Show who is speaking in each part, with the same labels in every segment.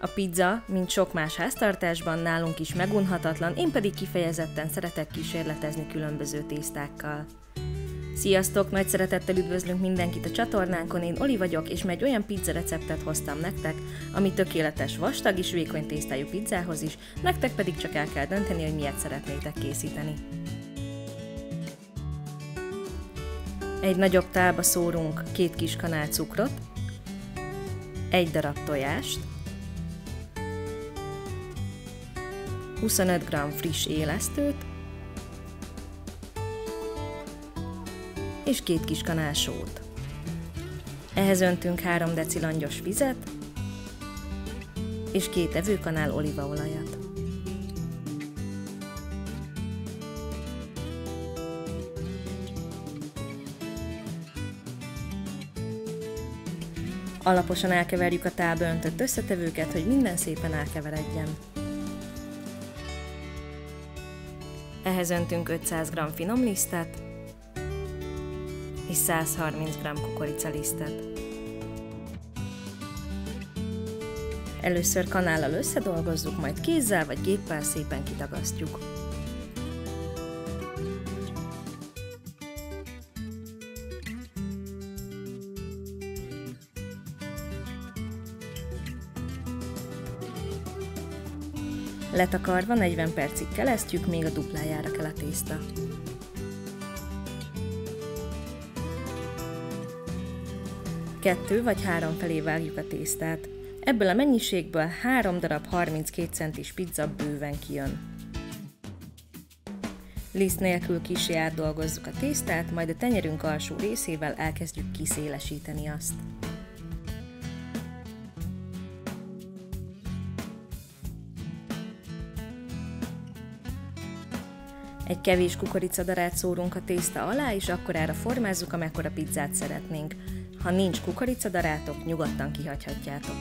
Speaker 1: A pizza, mint sok más háztartásban, nálunk is megunhatatlan, én pedig kifejezetten szeretek kísérletezni különböző tésztákkal. Sziasztok! Nagy szeretettel üdvözlünk mindenkit a csatornánkon, én Oli vagyok, és egy olyan pizza receptet hoztam nektek, ami tökéletes vastag és vékony tésztájú pizzához is, nektek pedig csak el kell dönteni, hogy miért szeretnétek készíteni. Egy nagyobb tálba szórunk 2 kis kanál cukrot, 1 darab tojást, 25 g friss élesztőt, és 2 kis kanál sót. Ehhez öntünk 3 deci langyos vizet, és 2 evőkanál olívaolajat. Alaposan elkeverjük a tálba öntött összetevőket, hogy minden szépen elkeveredjen. Ehhez öntünk 500 g finomlisztet és 130 g kukoricalisztet. Először kanállal összedolgozzuk, majd kézzel vagy géppel szépen kitagasztjuk. Letakarva 40 percig kelesztjük, még a duplájára kell a tészta. Kettő vagy 3 felé vágjuk a tésztát. Ebből a mennyiségből 3 darab 32 centis pizza bőven kijön. Liszt nélkül kissé átdolgozzuk a tésztát, majd a tenyerünk alsó részével elkezdjük kiszélesíteni azt. Egy kevés kukoricadarát szórunk a tészta alá, és akkorára formázzuk, amekkora pizzát szeretnénk. Ha nincs kukoricadarátok, nyugodtan kihagyhatjátok.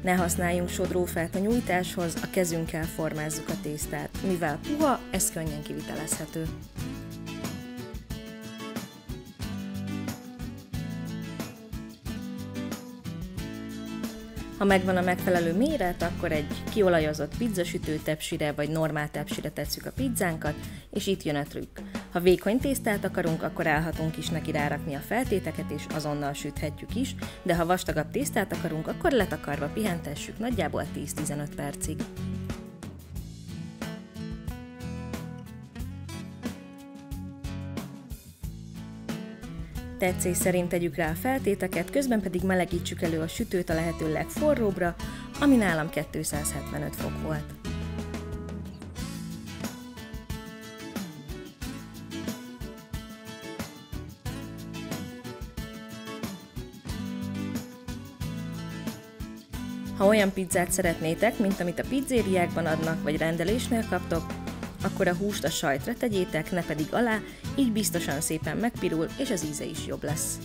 Speaker 1: Ne használjunk sodrófát a nyújtáshoz, a kezünkkel formázzuk a tésztát. Mivel puha, ez könnyen kivitelezhető. Ha megvan a megfelelő méret, akkor egy kiolajozott pizzasütő tepsire vagy normál tepsire tesszük a pizzánkat, és itt jön a trükk. Ha vékony tésztát akarunk, akkor állhatunk is neki rárakni a feltéteket, és azonnal süthetjük is, de ha vastagabb tésztát akarunk, akkor letakarva pihentessük nagyjából 10-15 percig. Tetszés szerint tegyük rá a feltéteket, közben pedig melegítsük elő a sütőt a lehető legforróbbra, ami nálam 275 fok volt. Ha olyan pizzát szeretnétek, mint amit a pizzériákban adnak, vagy rendelésnél kaptok, akkor a húst a sajtra tegyétek, ne pedig alá, így biztosan szépen megpirul, és az íze is jobb lesz.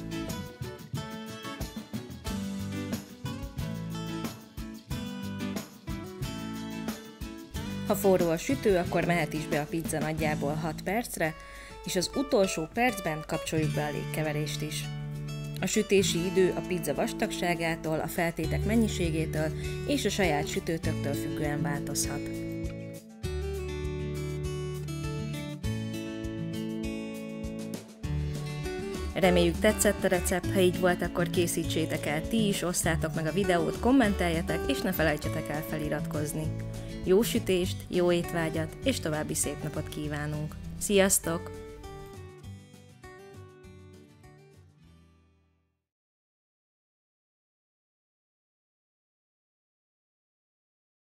Speaker 1: Ha forró a sütő, akkor mehet is be a pizza nagyjából 6 percre, és az utolsó percben kapcsoljuk be a légkeverést is. A sütési idő a pizza vastagságától, a feltétek mennyiségétől és a saját sütőtöktől függően változhat. Reméljük tetszett a recept, ha így volt, akkor készítsétek el ti is, osszátok meg a videót, kommenteljetek, és ne felejtsetek el feliratkozni. Jó sütést, jó étvágyat, és további szép napot kívánunk! Sziasztok!